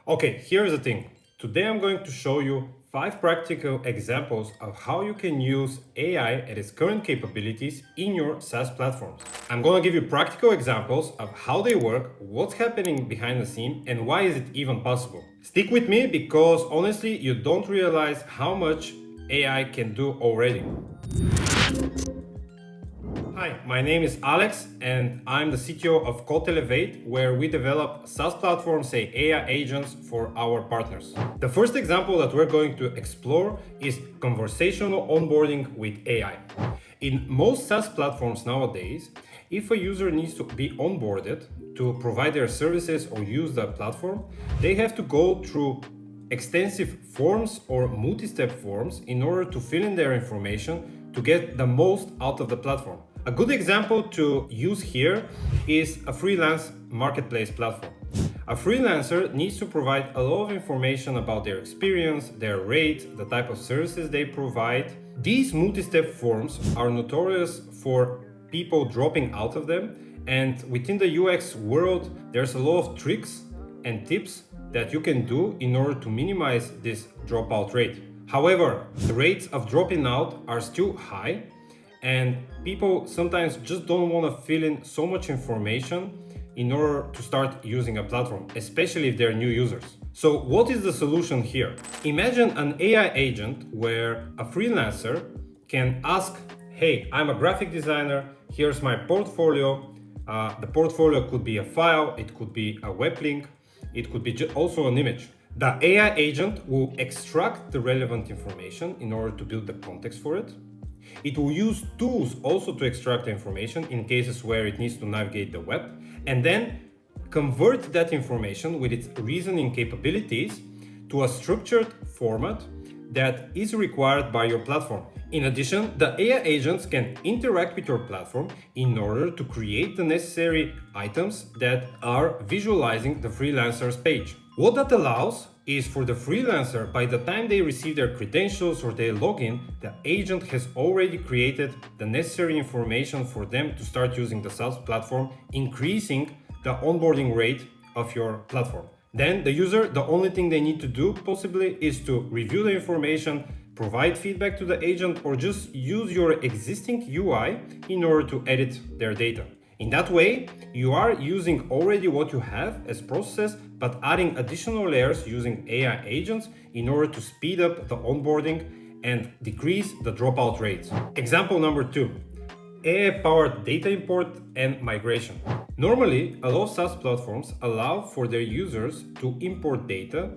Okay, here's the thing. Today I'm going to show you 5 practical examples of how you can use AI at its current capabilities in your SaaS platforms. I'm going to give you practical examples of how they work, what's happening behind the scene, and why is it even possible. Stick with me because honestly, you don't realize how much AI can do already. Hi, my name is Alex and I'm the CTO of Codelevate, where we develop SaaS platforms, say AI agents for our partners. The first example that we're going to explore is conversational onboarding with AI. In most SaaS platforms nowadays, if a user needs to be onboarded to provide their services or use the platform, they have to go through extensive forms or multi-step forms in order to fill in their information to get the most out of the platform. A good example to use here is a freelance marketplace platform. A freelancer needs to provide a lot of information about their experience, their rate, the type of services they provide. These multi-step forms are notorious for people dropping out of them, and within the UX world, there's a lot of tricks and tips that you can do in order to minimize this dropout rate. However, the rates of dropping out are still high, and people sometimes just don't want to fill in so much information in order to start using a platform, especially if they're new users. So what is the solution here? Imagine an AI agent where a freelancer can ask, hey, I'm a graphic designer, here's my portfolio. The portfolio could be a file, it could be a web link, it could be also an image. The AI agent will extract the relevant information in order to build the context for it. It will use tools also to extract the information in cases where it needs to navigate the web, and then convert that information with its reasoning capabilities to a structured format that is required by your platform. In addition, the AI agents can interact with your platform in order to create the necessary items that are visualizing the freelancer's page. What that allows is for the freelancer, by the time they receive their credentials or they log in, the agent has already created the necessary information for them to start using the SaaS platform, increasing the onboarding rate of your platform. Then the user, the only thing they need to do possibly is to review the information, provide feedback to the agent, or just use your existing UI in order to edit their data. In that way, you are using already what you have as processes, but adding additional layers using AI agents in order to speed up the onboarding and decrease the dropout rates. Example number 2, AI-powered data import and migration. Normally, a lot of SaaS platforms allow for their users to import data,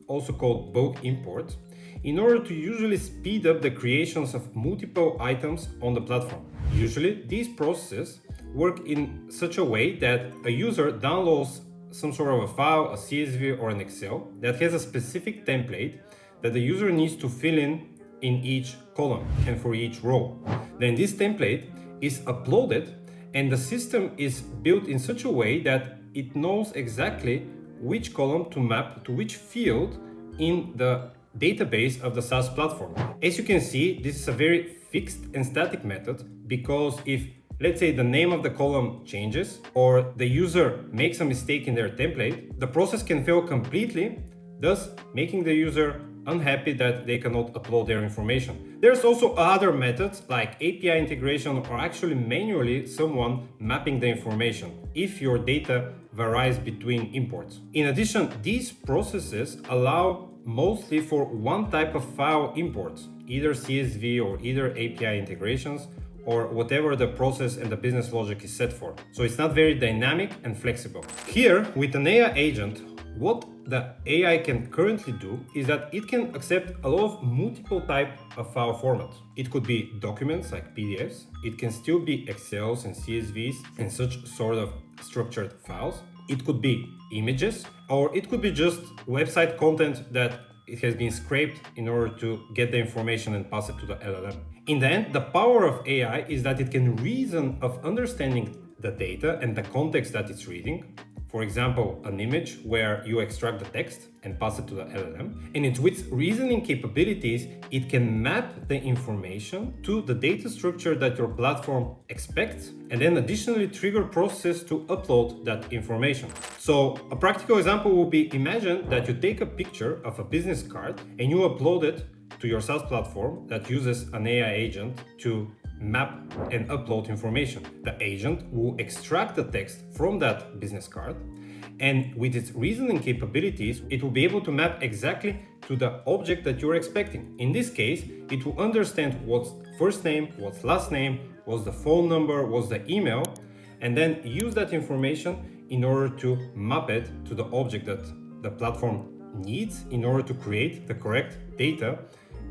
also called bulk import, in order to usually speed up the creations of multiple items on the platform. Usually, these processes work in such a way that a user downloads some sort of a file, a CSV or an Excel that has a specific template that the user needs to fill in each column and for each row. Then this template is uploaded and the system is built in such a way that it knows exactly which column to map to which field in the database of the SaaS platform. As you can see, this is a very fixed and static method, because if, let's say, the name of the column changes or the user makes a mistake in their template, the process can fail completely, thus making the user unhappy that they cannot upload their information. There's also other methods like API integration or actually manually someone mapping the information if your data varies between imports. In addition, these processes allow mostly for one type of file imports, either CSV or either API integrations, or whatever the process and the business logic is set for. So it's not very dynamic and flexible. Here, with an AI agent, what the AI can currently do is that it can accept a lot of multiple type of file formats. It could be documents like PDFs, it can still be Excels and CSVs and such sort of structured files. It could be images, or it could be just website content that it has been scraped in order to get the information and pass it to the LLM. In the end, the power of AI is that it can reason of understanding the data and the context that it's reading, for example, an image where you extract the text and pass it to the LLM. And with reasoning capabilities, it can map the information to the data structure that your platform expects, and then additionally trigger processes to upload that information. So a practical example would be, imagine that you take a picture of a business card and you upload it to your SaaS platform that uses an AI agent to map and upload information. The agent will extract the text from that business card, and with its reasoning capabilities, it will be able to map exactly to the object that you're expecting. In this case, it will understand what's first name, what's last name, what's the phone number, what's the email, and then use that information in order to map it to the object that the platform needs in order to create the correct data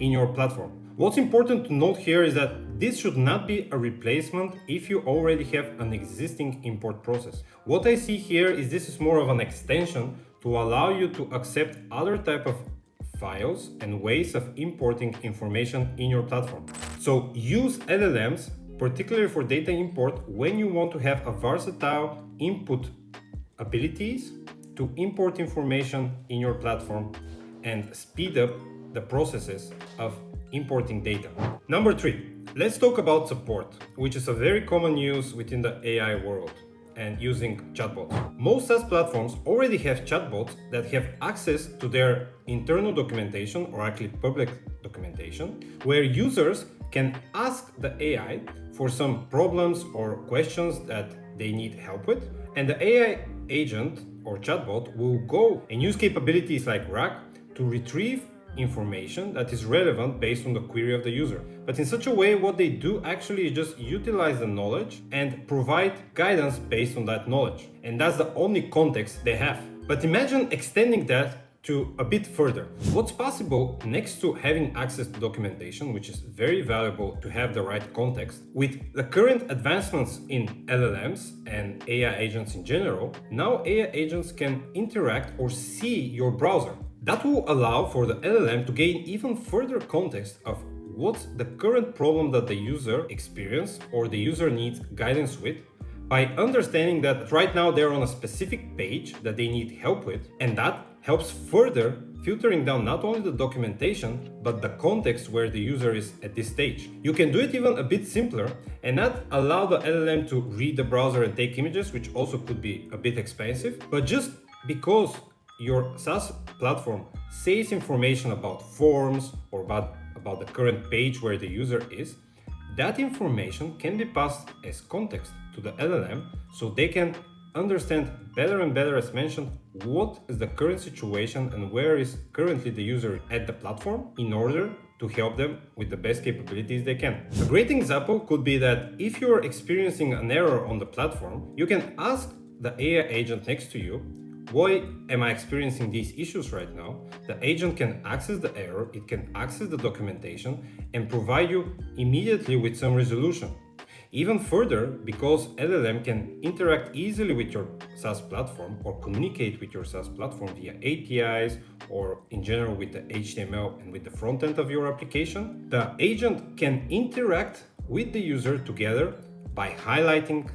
in your platform. What's important to note here is that this should not be a replacement if you already have an existing import process. What I see here is this is more of an extension to allow you to accept other type of files and ways of importing information in your platform. So use LLMs, particularly for data import, when you want to have a versatile input abilities to import information in your platform and speed up the processes of importing data. Number 3, let's talk about support, which is a very common use within the AI world and using chatbots. Most SaaS platforms already have chatbots that have access to their internal documentation or actually public documentation, where users can ask the AI for some problems or questions that they need help with, and the AI agent or chatbot will go and use capabilities like RAG to retrieve information that is relevant based on the query of the user. But in such a way, what they do actually is just utilize the knowledge and provide guidance based on that knowledge. And that's the only context they have. But imagine extending that to a bit further. What's possible next to having access to documentation, which is very valuable to have the right context, with the current advancements in LLMs and AI agents in general, now AI agents can interact or see your browser. That will allow for the LLM to gain even further context of what's the current problem that the user experiences or the user needs guidance with, by understanding that right now they're on a specific page that they need help with, and that helps further filtering down not only the documentation, but the context where the user is at this stage. You can do it even a bit simpler and not allow the LLM to read the browser and take images, which also could be a bit expensive, but just because your SaaS platform says information about forms or about the current page where the user is, that information can be passed as context to the LLM so they can understand better and better, as mentioned, what is the current situation and where is currently the user at the platform in order to help them with the best capabilities they can. A great example could be that if you're experiencing an error on the platform, you can ask the AI agent next to you, why am I experiencing these issues right now? The agent can access the error, it can access the documentation and provide you immediately with some resolution. Even further, because LLM can interact easily with your SaaS platform or communicate with your SaaS platform via APIs or in general with the HTML and with the front end of your application, the agent can interact with the user together by highlighting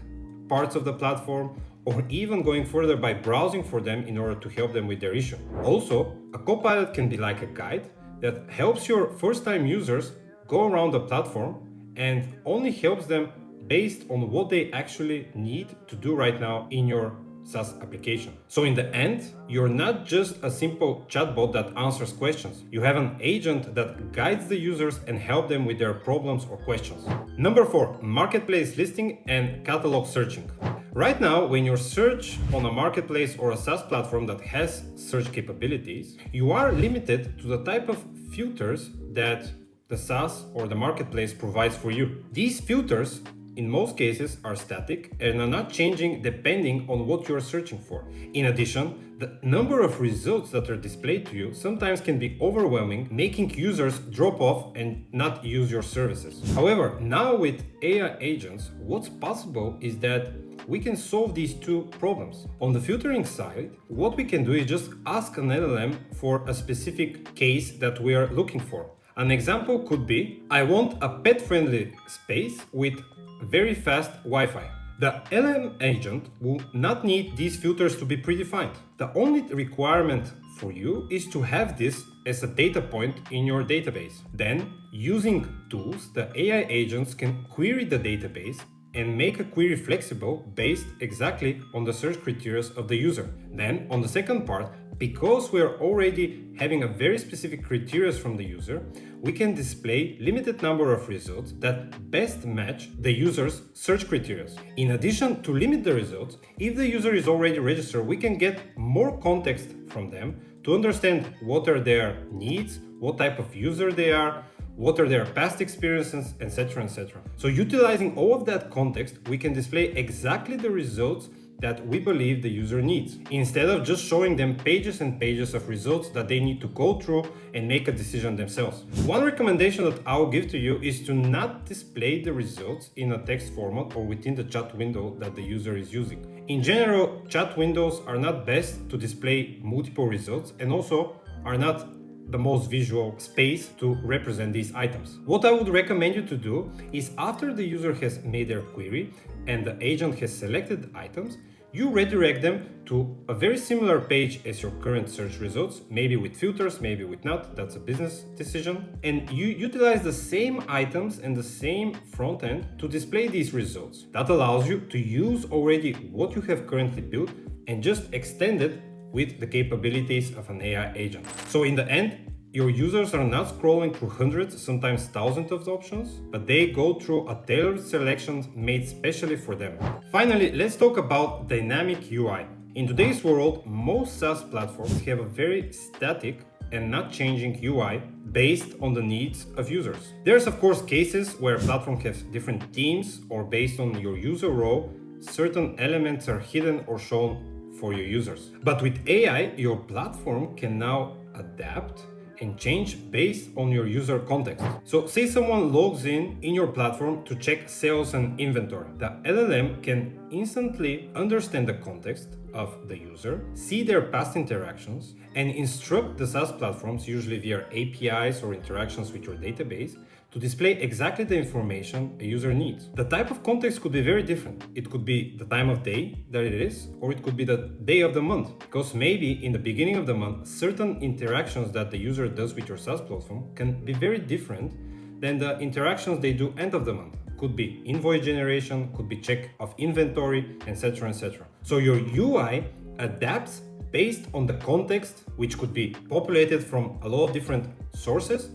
parts of the platform or even going further by browsing for them in order to help them with their issue. Also, a copilot can be like a guide that helps your first-time users go around the platform and only helps them based on what they actually need to do right now in your SaaS application. So in the end, you're not just a simple chatbot that answers questions. You have an agent that guides the users and help them with their problems or questions. Number 4, marketplace listing and catalog searching. Right now, when you search on a marketplace or a SaaS platform that has search capabilities, you are limited to the type of filters that the SaaS or the marketplace provides for you. These filters, in most cases, are static and are not changing depending on what you're searching for. In addition, the number of results that are displayed to you sometimes can be overwhelming, making users drop off and not use your services. However, now with AI agents, what's possible is that we can solve these two problems. On the filtering side, what we can do is just ask an LLM for a specific case that we are looking for. An example could be, I want a pet-friendly space with very fast Wi-Fi. The LM agent will not need these filters to be predefined. The only requirement for you is to have this as a data point in your database. Then, using tools, the AI agents can query the database and make a query flexible based exactly on the search criteria of the user. Then, on the second part, because we are already having a very specific criteria from the user, we can display limited number of results that best match the user's search criteria. In addition to limit the results, if the user is already registered, we can get more context from them to understand what are their needs, what type of user they are, what are their past experiences, etc., etc. So utilizing all of that context, we can display exactly the results that we believe the user needs, instead of just showing them pages and pages of results that they need to go through and make a decision themselves. One recommendation that I'll give to you is to not display the results in a text format or within the chat window that the user is using. In general, chat windows are not best to display multiple results and also are not the most visual space to represent these items. What I would recommend you to do is, after the user has made their query and the agent has selected items, you redirect them to a very similar page as your current search results, maybe with filters, maybe with not, that's a business decision. And you utilize the same items and the same front end to display these results. That allows you to use already what you have currently built and just extend it with the capabilities of an AI agent. So in the end, your users are not scrolling through hundreds, sometimes thousands of options, but they go through a tailored selection made specially for them. Finally, let's talk about dynamic UI. In today's world, most SaaS platforms have a very static and not changing UI based on the needs of users. There's of course cases where a platform has different themes, or based on your user role, certain elements are hidden or shown for your users. But with AI, your platform can now adapt and change based on your user context. So say someone logs in your platform to check sales and inventory. The LLM can instantly understand the context of the user, see their past interactions, and instruct the SaaS platforms, usually via APIs or interactions with your database, to display exactly the information a user needs. The type of context could be very different. It could be the time of day that it is, or it could be the day of the month. Because maybe in the beginning of the month, certain interactions that the user does with your SaaS platform can be very different than the interactions they do end of the month. Could be invoice generation, could be check of inventory, etc., etc. So your UI adapts based on the context, which could be populated from a lot of different sources,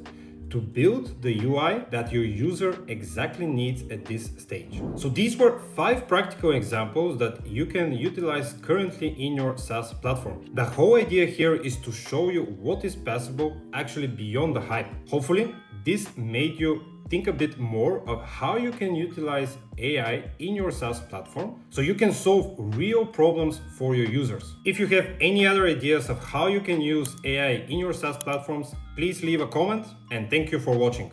to build the UI that your user exactly needs at this stage. So these were 5 practical examples that you can utilize currently in your SaaS platform. The whole idea here is to show you what is possible actually beyond the hype. Hopefully, this made you think a bit more of how you can utilize AI in your SaaS platform so you can solve real problems for your users. If you have any other ideas of how you can use AI in your SaaS platforms, please leave a comment, and thank you for watching.